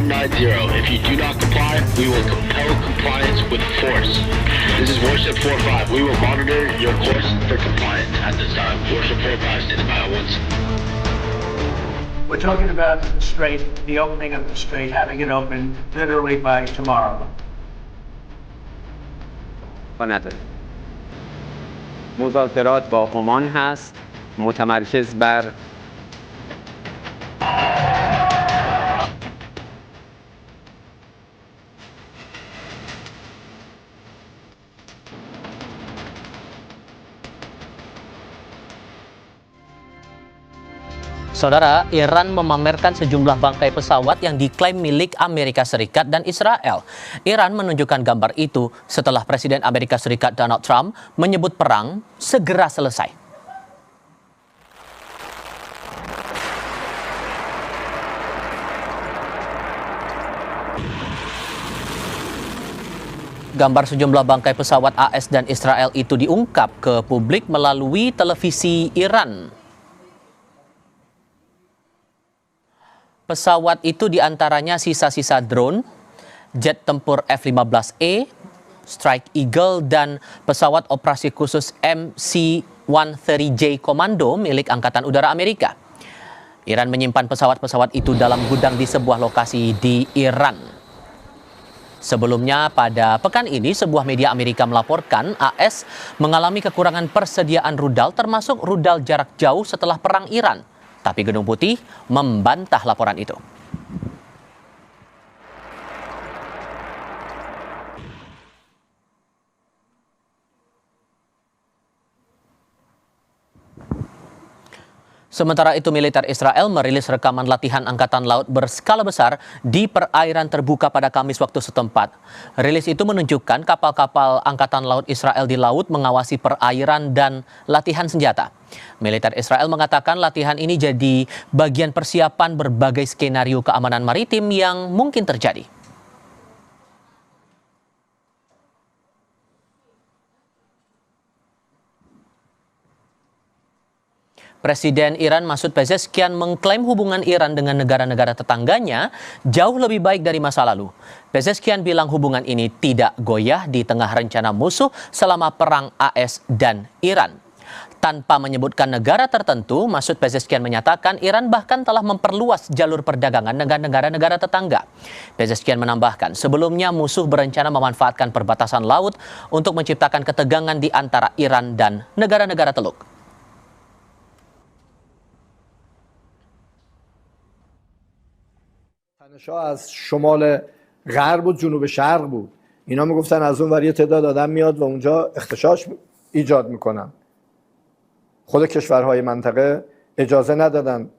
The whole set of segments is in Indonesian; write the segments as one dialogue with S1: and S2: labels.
S1: 190. If you do not comply, we will compel compliance with force. This is Warship 45. We will monitor your course for compliance at this time. Warship 45, standing by once.
S2: We're talking about the strait, the opening of the strait, having it open literally by tomorrow.
S3: نداره. مذاکرات با عمان هست متمرکز بر
S4: Saudara, Iran memamerkan sejumlah bangkai pesawat yang diklaim milik Amerika Serikat dan Israel. Iran menunjukkan gambar itu setelah Presiden Amerika Serikat Donald Trump menyebut perang segera selesai. Gambar sejumlah bangkai pesawat AS dan Israel itu diungkap ke publik melalui televisi Iran. Pesawat itu diantaranya sisa-sisa drone, jet tempur F-15E, Strike Eagle, dan pesawat operasi khusus MC-130J Komando milik Angkatan Udara Amerika. Iran menyimpan pesawat-pesawat itu dalam gudang di sebuah lokasi di Iran. Sebelumnya pada pekan ini sebuah media Amerika melaporkan AS mengalami kekurangan persediaan rudal termasuk rudal jarak jauh setelah perang Iran. Tapi Gedung Putih membantah laporan itu. Sementara itu, militer Israel merilis rekaman latihan angkatan laut berskala besar di perairan terbuka pada Kamis waktu setempat. Rilis itu menunjukkan kapal-kapal angkatan laut Israel di laut mengawasi perairan dan latihan senjata. Militer Israel mengatakan latihan ini jadi bagian persiapan berbagai skenario keamanan maritim yang mungkin terjadi. Presiden Iran Masoud Pezeshkian mengklaim hubungan Iran dengan negara-negara tetangganya jauh lebih baik dari masa lalu. Pezeshkian bilang hubungan ini tidak goyah di tengah rencana musuh selama perang AS dan Iran. Tanpa menyebutkan negara tertentu, Masoud Pezeshkian menyatakan Iran bahkan telah memperluas jalur perdagangan dengan negara-negara tetangga. Pezeshkian menambahkan, sebelumnya musuh berencana memanfaatkan perbatasan laut untuk menciptakan ketegangan di antara Iran dan negara-negara Teluk.
S5: تنش‌ها از شمال غرب و جنوب شرق بود. اینا میگفتن از اون ور یه تعداد آدم میاد و اونجا اختشاش ایجاد میکنن. خود کشورهای منطقه اجازه ندادن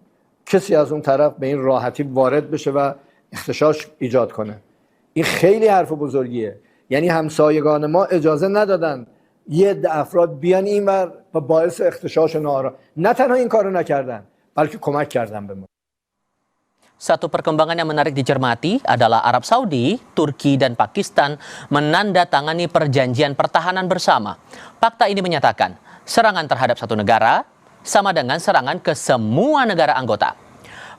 S5: کسی از اون طرف به این راحتی وارد بشه و اختشاش ایجاد کنه. این خیلی حرف بزرگیه. یعنی همسایگان ما اجازه ندادن یه عده افراد بیان اینور و باعث اختشاش ناآرام. نه تنها این کارو نکردن، بلکه کمک کردن به ما.
S4: Satu perkembangan yang menarik dicermati adalah Arab Saudi, Turki, dan Pakistan menandatangani perjanjian pertahanan bersama. Fakta ini menyatakan serangan terhadap satu negara sama dengan serangan ke semua negara anggota.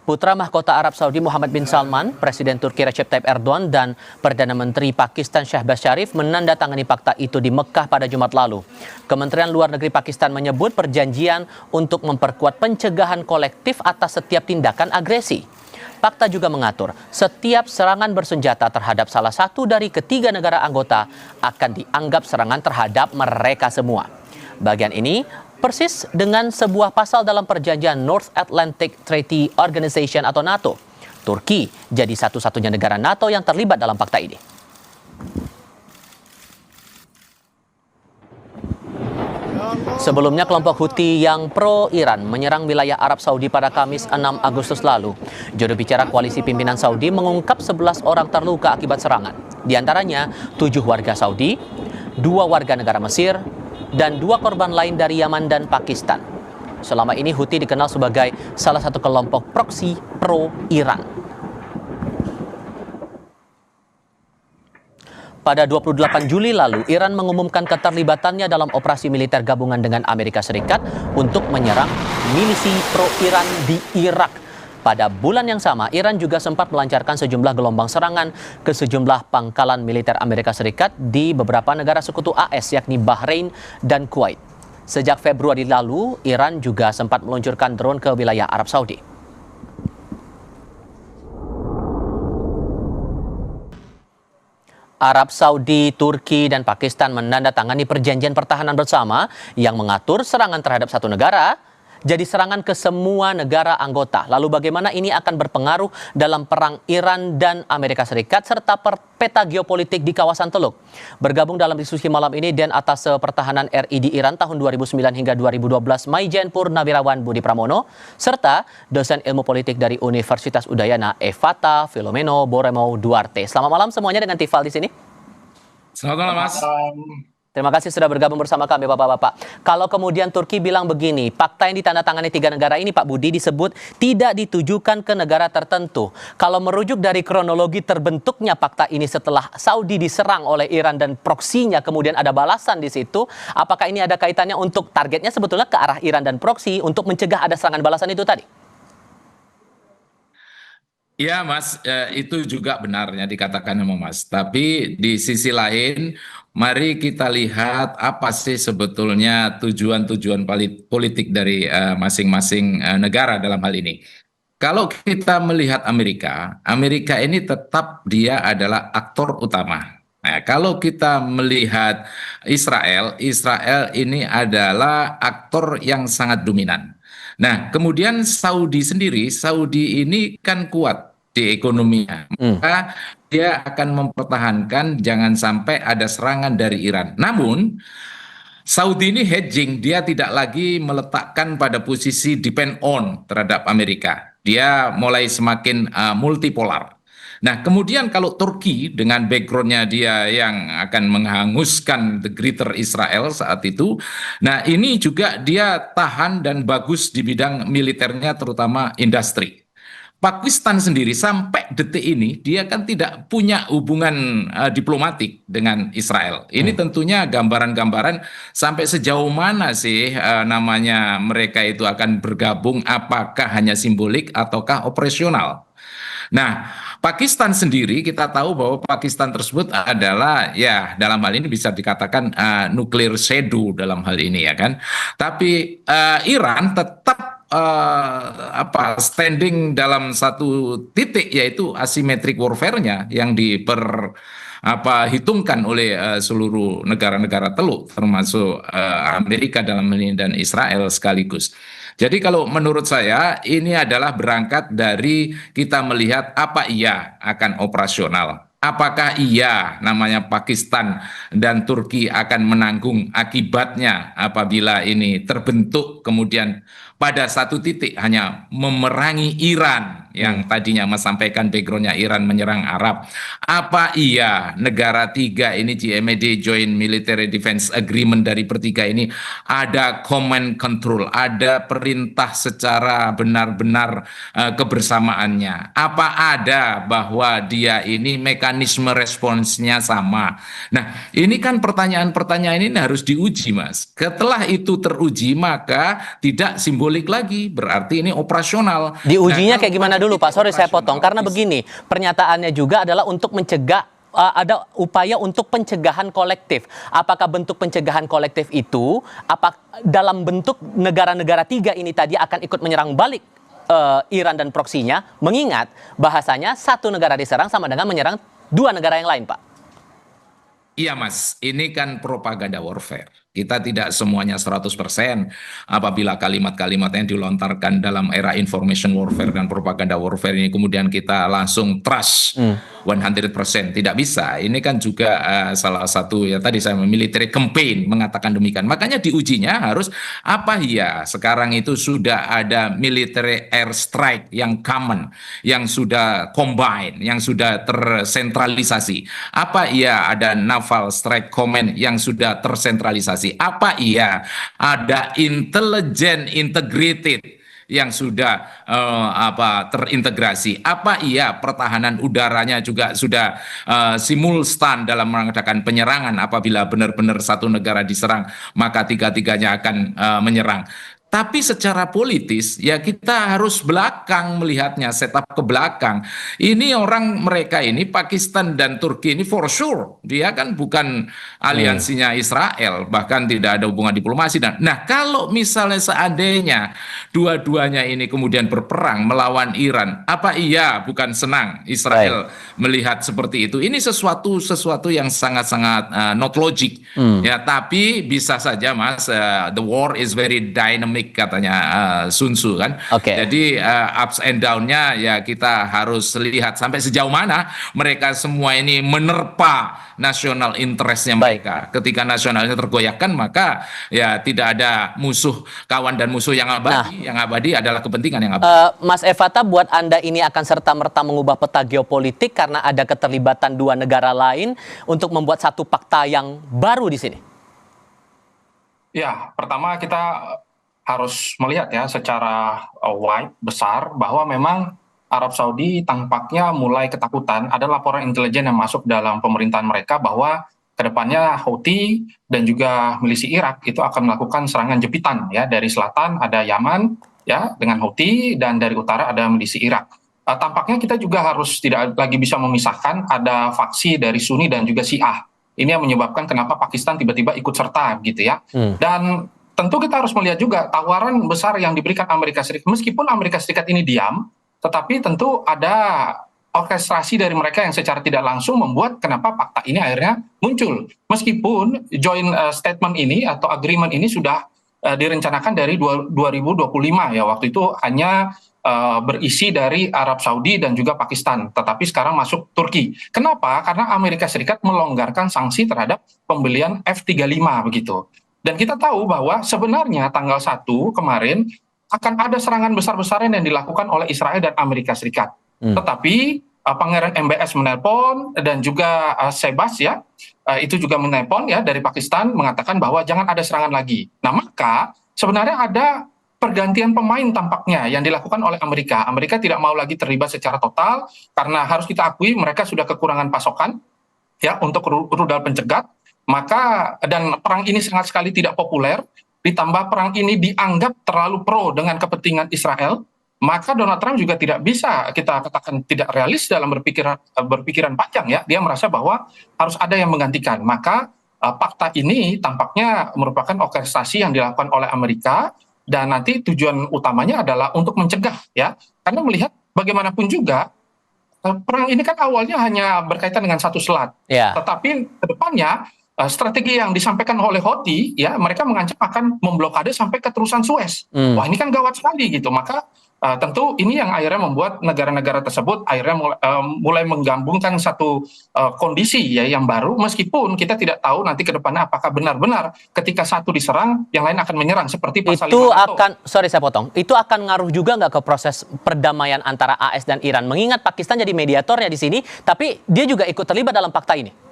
S4: Putra mahkota Arab Saudi Muhammad bin Salman, Presiden Turki Recep Tayyip Erdogan, dan Perdana Menteri Pakistan Shehbaz Sharif menandatangani fakta itu di Mekkah pada Jumat lalu. Kementerian Luar Negeri Pakistan menyebut perjanjian untuk memperkuat pencegahan kolektif atas setiap tindakan agresi. Fakta juga mengatur setiap serangan bersenjata terhadap salah satu dari ketiga negara anggota akan dianggap serangan terhadap mereka semua. Bagian ini persis dengan sebuah pasal dalam perjanjian North Atlantic Treaty Organization atau NATO. Turki jadi satu-satunya negara NATO yang terlibat dalam fakta ini. Sebelumnya, kelompok Houthi yang pro-Iran menyerang wilayah Arab Saudi pada Kamis 6 Agustus lalu. Juru bicara koalisi pimpinan Saudi mengungkap 11 orang terluka akibat serangan. Di antaranya 7 warga Saudi, 2 warga negara Mesir, dan 2 korban lain dari Yaman dan Pakistan. Selama ini Houthi dikenal sebagai salah satu kelompok proksi pro-Iran. Pada 28 Juli lalu, Iran mengumumkan keterlibatannya dalam operasi militer gabungan dengan Amerika Serikat untuk menyerang milisi pro-Iran di Irak. Pada bulan yang sama, Iran juga sempat melancarkan sejumlah gelombang serangan ke sejumlah pangkalan militer Amerika Serikat di beberapa negara sekutu AS, yakni Bahrain dan Kuwait. Sejak Februari lalu, Iran juga sempat meluncurkan drone ke wilayah Arab Saudi. Arab Saudi, Turki, dan Pakistan menandatangani perjanjian pertahanan bersama yang mengatur serangan terhadap satu negara jadi serangan ke semua negara anggota. Lalu bagaimana ini akan berpengaruh dalam perang Iran dan Amerika Serikat serta peta geopolitik di kawasan Teluk? Bergabung dalam diskusi malam ini Den Atas Pertahanan RI di Iran tahun 2009 hingga 2012 Maijen Purnawirawan Budi Pramono serta dosen ilmu politik dari Universitas Udayana Evata Filomeno Boremo Duarte. Selamat malam semuanya dengan Tifal di sini.
S6: Selamat malam, Mas.
S4: Terima kasih sudah bergabung bersama kami Bapak-Bapak. Kalau kemudian Turki bilang begini, fakta yang ditandatangani 3 negara ini Pak Budi disebut tidak ditujukan ke negara tertentu. Kalau merujuk dari kronologi terbentuknya fakta ini setelah Saudi diserang oleh Iran dan proksinya kemudian ada balasan di situ, apakah ini ada kaitannya untuk targetnya sebetulnya ke arah Iran dan proksi untuk mencegah ada serangan balasan itu tadi?
S6: Ya Mas, itu juga benarnya dikatakan sama Mas. Tapi di sisi lain, mari kita lihat apa sih sebetulnya tujuan-tujuan politik dari masing-masing negara dalam hal ini. Kalau kita melihat Amerika, Amerika ini tetap dia adalah aktor utama. Nah, kalau kita melihat Israel, Israel ini adalah aktor yang sangat dominan. Nah, kemudian Saudi sendiri, Saudi ini kan kuat di ekonominya. Maka dia akan mempertahankan jangan sampai ada serangan dari Iran. Namun, Saudi ini hedging, dia tidak lagi meletakkan pada posisi depend on terhadap Amerika. Dia mulai semakin multipolar. Nah, kemudian kalau Turki dengan backgroundnya dia yang akan menghanguskan the greater Israel saat itu, nah ini juga dia tahan dan bagus di bidang militernya terutama industri. Pakistan sendiri sampai detik ini dia kan tidak punya hubungan diplomatik dengan Israel. Ini tentunya gambaran-gambaran sampai sejauh mana sih namanya mereka itu akan bergabung, apakah hanya simbolik ataukah operasional. Nah, Pakistan sendiri kita tahu bahwa Pakistan tersebut adalah ya dalam hal ini bisa dikatakan nuclear shadow dalam hal ini ya kan. Tapi Iran tetap standing dalam satu titik yaitu asymmetric warfare-nya yang hitungkan oleh seluruh negara-negara Teluk termasuk Amerika dalam hal ini dan Israel sekaligus. Jadi kalau menurut saya ini adalah berangkat dari kita melihat apa iya akan operasional. Apakah iya namanya Pakistan dan Turki akan menanggung akibatnya apabila ini terbentuk kemudian pada satu titik hanya memerangi Iran yang tadinya Mas sampaikan backgroundnya Iran menyerang Arab. Apa iya negara tiga ini GMAD Joint Military Defense Agreement dari bertiga ini ada command control, ada perintah secara benar-benar kebersamaannya. Apa ada bahwa dia ini mekanisme responsnya sama. Nah, ini kan pertanyaan-pertanyaan ini harus diuji, Mas. Setelah itu teruji, maka tidak simbolik lagi, berarti ini operasional.
S4: Diujinya kayak gimana dulu, Pak? Sorry saya potong, karena begini, pernyataannya juga adalah untuk mencegah, ada upaya untuk pencegahan kolektif. Apakah bentuk pencegahan kolektif itu, dalam bentuk negara-negara tiga ini tadi akan ikut menyerang balik Iran dan proksinya, mengingat bahasanya satu negara diserang sama dengan menyerang dua negara yang lain, Pak?
S6: Iya Mas, ini kan propaganda warfare. Kita tidak semuanya 100% apabila kalimat-kalimat yang dilontarkan dalam era information warfare dan propaganda warfare ini kemudian kita langsung trust 100%. Tidak bisa. Ini kan juga salah satu ya tadi saya military campaign mengatakan demikian. Makanya diujinya harus apa ya sekarang itu sudah ada military air strike yang common, yang sudah combine, yang sudah tersentralisasi. Apa iya ada naval strike command yang sudah tersentralisasi. Apa iya ada intelijen integrated yang sudah terintegrasi. Apa iya pertahanan udaranya juga sudah simultan dalam mengadakan penyerangan apabila benar-benar satu negara diserang maka tiga-tiganya akan menyerang. Tapi secara politis ya kita harus belakang melihatnya, setup ke belakang. Ini mereka ini Pakistan dan Turki ini for sure dia kan bukan aliansinya Israel, bahkan tidak ada hubungan diplomasi. Nah, kalau misalnya seandainya dua-duanya ini kemudian berperang melawan Iran, apa iya bukan senang Israel melihat seperti itu? Ini sesuatu yang sangat-sangat not logic. Ya, tapi bisa saja Mas, the war is very dynamic katanya Sun Tzu kan. Jadi ups and down-nya ya kita harus lihat sampai sejauh mana mereka semua ini menerpa national interest-nya mereka. Ketika nasionalnya tergoyahkan, maka ya tidak ada kawan dan musuh yang abadi. Yang abadi adalah kepentingan yang abadi.
S4: Mas Evata, buat Anda ini akan serta-merta mengubah peta geopolitik karena ada keterlibatan dua negara lain untuk membuat satu fakta yang baru di sini?
S7: Ya, pertama kita harus melihat ya secara wide, besar, bahwa memang Arab Saudi tampaknya mulai ketakutan. Ada laporan intelijen yang masuk dalam pemerintahan mereka bahwa kedepannya Houthi dan juga milisi Irak itu akan melakukan serangan jepitan ya. Dari selatan ada Yaman ya dengan Houthi, dan dari utara ada milisi Irak. Tampaknya kita juga harus tidak lagi bisa memisahkan ada faksi dari Sunni dan juga Syiah. Ini yang menyebabkan kenapa Pakistan tiba-tiba ikut serta gitu ya. Dan tentu kita harus melihat juga tawaran besar yang diberikan Amerika Serikat. Meskipun Amerika Serikat ini diam, tetapi tentu ada orkestrasi dari mereka yang secara tidak langsung membuat kenapa fakta ini akhirnya muncul. Meskipun joint statement ini atau agreement ini sudah direncanakan dari 2025 ya. Waktu itu hanya berisi dari Arab Saudi dan juga Pakistan, tetapi sekarang masuk Turki. Kenapa? Karena Amerika Serikat melonggarkan sanksi terhadap pembelian F-35 begitu. Dan kita tahu bahwa sebenarnya tanggal 1 kemarin akan ada serangan besar-besaran yang dilakukan oleh Israel dan Amerika Serikat. Tetapi Pangeran MBS menelpon dan juga Sebas ya, itu juga menelpon ya dari Pakistan mengatakan bahwa jangan ada serangan lagi. Nah, maka sebenarnya ada pergantian pemain tampaknya yang dilakukan oleh Amerika. Amerika tidak mau lagi terlibat secara total karena harus kita akui mereka sudah kekurangan pasokan ya untuk rudal pencegat. Maka dan perang ini sangat sekali tidak populer, ditambah perang ini dianggap terlalu pro dengan kepentingan Israel, maka Donald Trump juga tidak bisa kita katakan tidak realis dalam berpikiran panjang ya. Dia merasa bahwa harus ada yang menggantikan. Maka fakta ini tampaknya merupakan orkestrasi yang dilakukan oleh Amerika, dan nanti tujuan utamanya adalah untuk mencegah ya. Karena melihat bagaimanapun juga perang ini kan awalnya hanya berkaitan dengan satu selat, tetapi kedepannya strategi yang disampaikan oleh Houthi ya, mereka mengancam akan memblokade sampai ke terusan Suez. Wah, ini kan gawat sekali gitu. Maka tentu ini yang akhirnya membuat negara-negara tersebut akhirnya mulai menggabungkan satu kondisi ya yang baru, meskipun kita tidak tahu nanti ke depannya apakah benar-benar ketika satu diserang yang lain akan menyerang seperti pasal
S4: itu
S7: 5 NATO.
S4: Sorry saya potong, itu akan ngaruh juga nggak ke proses perdamaian antara AS dan Iran, mengingat Pakistan jadi mediatornya di sini, tapi dia juga ikut terlibat dalam fakta ini?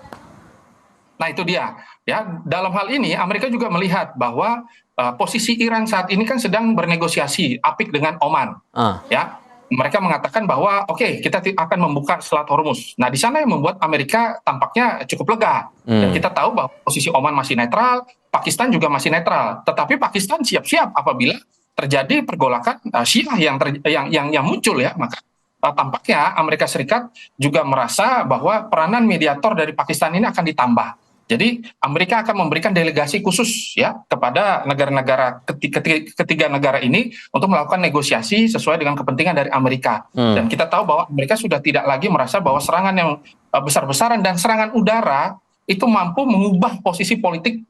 S7: Nah, itu dia ya, dalam hal ini Amerika juga melihat bahwa posisi Iran saat ini kan sedang bernegosiasi apik dengan Oman ya. Mereka mengatakan bahwa oke, kita akan membuka Selat Hormuz. Nah, di sana yang membuat Amerika tampaknya cukup lega. Dan kita tahu bahwa posisi Oman masih netral, Pakistan juga masih netral, tetapi Pakistan siap-siap apabila terjadi pergolakan Syiah yang muncul ya. Maka tampaknya Amerika Serikat juga merasa bahwa peranan mediator dari Pakistan ini akan ditambah. Jadi Amerika akan memberikan delegasi khusus ya kepada negara-negara ketiga negara ini untuk melakukan negosiasi sesuai dengan kepentingan dari Amerika. Dan kita tahu bahwa Amerika sudah tidak lagi merasa bahwa serangan yang besar-besaran dan serangan udara itu mampu mengubah posisi politik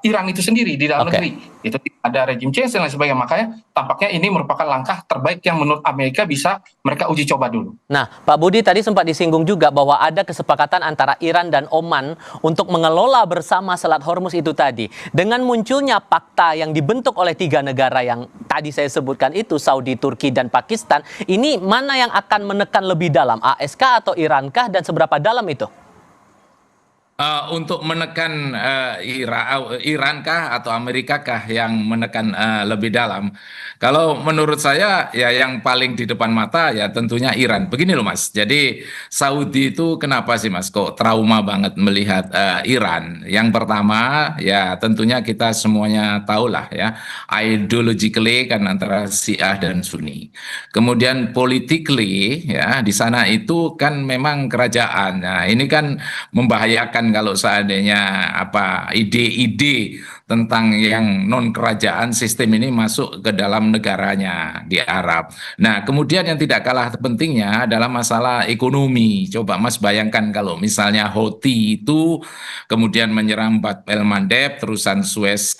S7: Iran itu sendiri di dalam negeri. Itu ada regime change dan lain sebagainya. Makanya tampaknya ini merupakan langkah terbaik yang menurut Amerika bisa mereka uji coba dulu.
S4: Nah, Pak Budi tadi sempat disinggung juga bahwa ada kesepakatan antara Iran dan Oman untuk mengelola bersama Selat Hormuz itu tadi. Dengan munculnya fakta yang dibentuk oleh tiga negara yang tadi saya sebutkan itu, Saudi, Turki, dan Pakistan, ini mana yang akan menekan lebih dalam, AS kah atau Iran kah, dan seberapa dalam itu?
S6: Untuk menekan Iran kah atau Amerika kah yang menekan lebih dalam? Kalau menurut saya ya yang paling di depan mata ya tentunya Iran. Begini loh Mas, jadi Saudi itu kenapa sih Mas kok trauma banget melihat Iran? Yang pertama ya tentunya kita semuanya tahulah ya, ideologically kan antara Syiah dan Sunni. Kemudian politically ya di sana itu kan memang kerajaan. Nah ini kan membahayakan kalau seandainya apa ide-ide tentang yang non kerajaan sistem ini masuk ke dalam negaranya di Arab. Nah, kemudian yang tidak kalah pentingnya adalah masalah ekonomi. Coba Mas bayangkan kalau misalnya Houthi itu kemudian menyerang Bab el Mandeb, terusan Suez,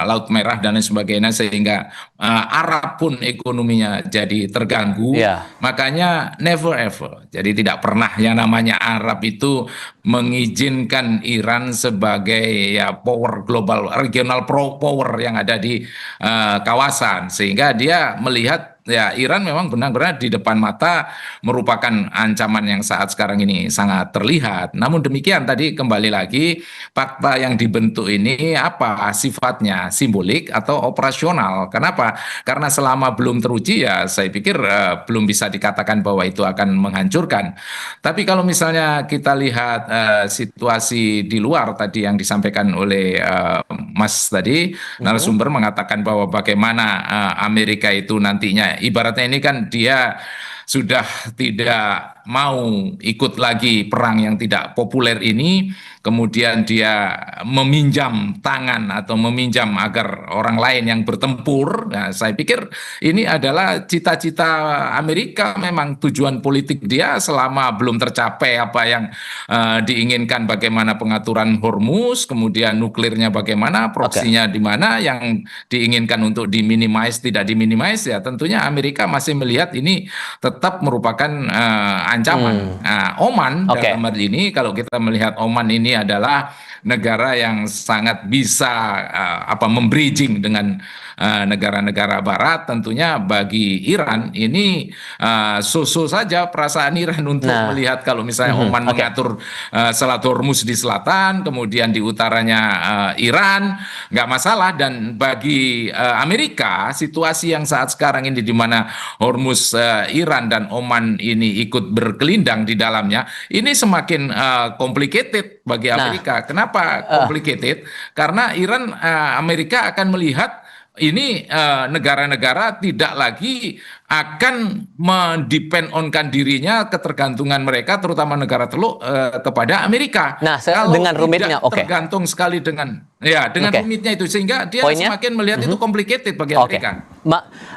S6: Laut Merah dan lain sebagainya sehingga Arab pun ekonominya jadi terganggu.
S4: Ya.
S6: Makanya never ever. Jadi tidak pernah yang namanya Arab itu mengizinkan Iran sebagai ya power global regional power yang ada di kawasan sehingga dia melihat ya Iran memang benar-benar di depan mata merupakan ancaman yang saat sekarang ini sangat terlihat. Namun demikian tadi kembali lagi fakta yang dibentuk ini apa sifatnya simbolik atau operasional. Kenapa? Karena selama belum teruji ya saya pikir belum bisa dikatakan bahwa itu akan menghancurkan. Tapi kalau misalnya kita lihat situasi di luar tadi yang disampaikan oleh Mas tadi, narasumber mengatakan bahwa bagaimana Amerika itu nantinya, ibaratnya ini kan dia sudah tidak mau ikut lagi perang yang tidak populer ini, kemudian dia meminjam tangan atau meminjam agar orang lain yang bertempur. Nah, saya pikir ini adalah cita-cita Amerika, memang tujuan politik dia selama belum tercapai apa yang diinginkan, bagaimana pengaturan Hormuz, kemudian nuklirnya bagaimana, proksinya di mana, yang diinginkan untuk diminimize tidak diminimize, ya tentunya Amerika masih melihat ini tetap merupakan ancaman. Nah, Oman dalam hal ini, kalau kita melihat Oman ini adalah negara yang sangat bisa membridging dengan negara-negara Barat. Tentunya bagi Iran ini so-so saja perasaan Iran untuk melihat kalau misalnya Oman mengatur Selat Hormuz di selatan, kemudian di utaranya Iran, nggak masalah. Dan bagi Amerika, situasi yang saat sekarang ini di mana Hormuz Iran dan Oman ini ikut berkelindang di dalamnya, ini semakin complicated bagi Amerika. Kenapa complicated? Karena Iran, Amerika akan melihat ini negara-negara tidak lagi akan mendepend onkan dirinya, ketergantungan mereka terutama negara Teluk kepada Amerika.
S4: Nah,
S6: kalau
S4: dengan rumitnya,
S6: tergantung sekali dengan rumitnya itu, sehingga dia semakin melihat itu complicated bagi Amerika.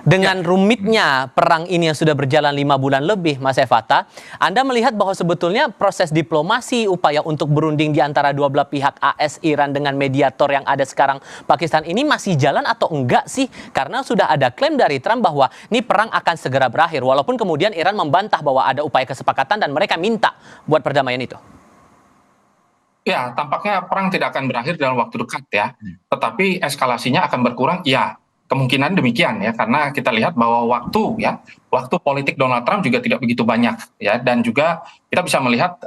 S4: Dengan rumitnya perang ini yang sudah berjalan 5 bulan lebih, Mas Evata, Anda melihat bahwa sebetulnya proses diplomasi, upaya untuk berunding di antara dua belah pihak AS, Iran dengan mediator yang ada sekarang Pakistan ini masih jalan atau enggak sih? Karena sudah ada klaim dari Trump bahwa ini perang akan segera berakhir, walaupun kemudian Iran membantah bahwa ada upaya kesepakatan dan mereka minta buat perdamaian itu.
S7: Ya, tampaknya perang tidak akan berakhir dalam waktu dekat ya, tetapi eskalasinya akan berkurang. Ya, kemungkinan demikian ya, karena kita lihat bahwa waktu politik Donald Trump juga tidak begitu banyak ya, dan juga kita bisa melihat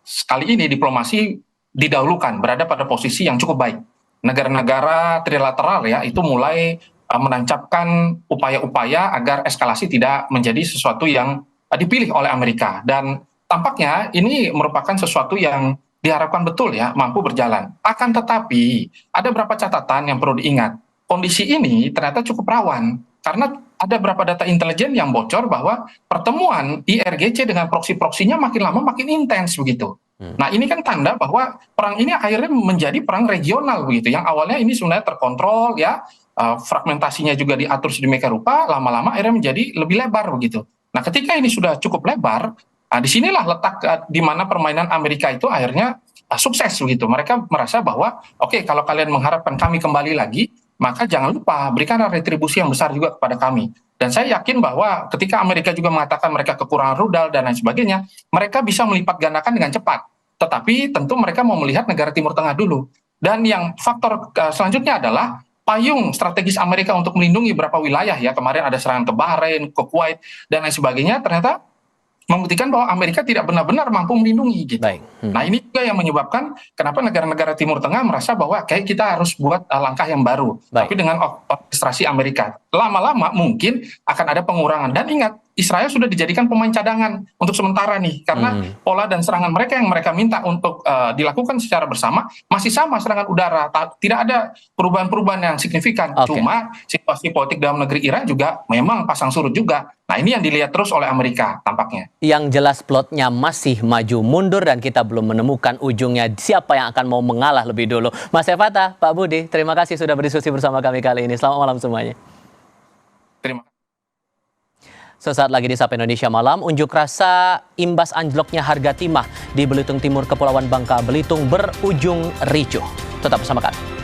S7: sekali ini diplomasi didahulukan, berada pada posisi yang cukup baik. Negara-negara trilateral ya itu mulai menancapkan upaya-upaya agar eskalasi tidak menjadi sesuatu yang dipilih oleh Amerika, dan tampaknya ini merupakan sesuatu yang diharapkan betul ya mampu berjalan. Akan tetapi ada beberapa catatan yang perlu diingat. Kondisi ini ternyata cukup rawan karena ada beberapa data intelijen yang bocor bahwa pertemuan IRGC dengan proksi-proksinya makin lama makin intens begitu. Nah ini kan tanda bahwa perang ini akhirnya menjadi perang regional begitu. Yang awalnya ini sebenarnya terkontrol ya, fragmentasinya juga diatur sedemikian rupa, lama-lama akhirnya menjadi lebih lebar begitu. Nah ketika ini sudah cukup lebar, disinilah letak di mana permainan Amerika itu akhirnya sukses begitu. Mereka merasa bahwa oke, kalau kalian mengharapkan kami kembali lagi, maka jangan lupa berikan retribusi yang besar juga kepada kami. Dan saya yakin bahwa ketika Amerika juga mengatakan mereka kekurangan rudal dan lain sebagainya, mereka bisa melipat gandakan dengan cepat. Tetapi tentu mereka mau melihat negara Timur Tengah dulu. Dan yang faktor selanjutnya adalah payung strategis Amerika untuk melindungi beberapa wilayah ya. Kemarin ada serangan ke Bahrain, ke Kuwait dan lain sebagainya. Ternyata membuktikan bahwa Amerika tidak benar-benar mampu melindungi gitu.
S4: Baik.
S7: Nah ini juga yang menyebabkan kenapa negara-negara Timur Tengah merasa bahwa kayak kita harus buat langkah yang baru,
S4: Baik.
S7: tapi dengan orkestrasi Amerika. Lama-lama mungkin akan ada pengurangan. Dan ingat, Israel sudah dijadikan pemain cadangan untuk sementara nih, karena pola dan serangan mereka yang mereka minta untuk dilakukan secara bersama masih sama, serangan udara, tidak ada perubahan-perubahan yang signifikan.
S4: Oke.
S7: Cuma situasi politik dalam negeri Iran juga memang pasang surut juga. Nah ini yang dilihat terus oleh Amerika tampaknya.
S4: Yang jelas plotnya masih maju mundur dan kita belum menemukan ujungnya siapa yang akan mau mengalah lebih dulu. Mas Evata, Pak Budi, terima kasih sudah berdiskusi bersama kami kali ini. Selamat malam semuanya.
S7: Terima kasih.
S4: Sesaat lagi di Sapa Indonesia Malam, unjuk rasa imbas anjloknya harga timah di Belitung Timur, Kepulauan Bangka Belitung berujung ricuh. Tetap bersama kami.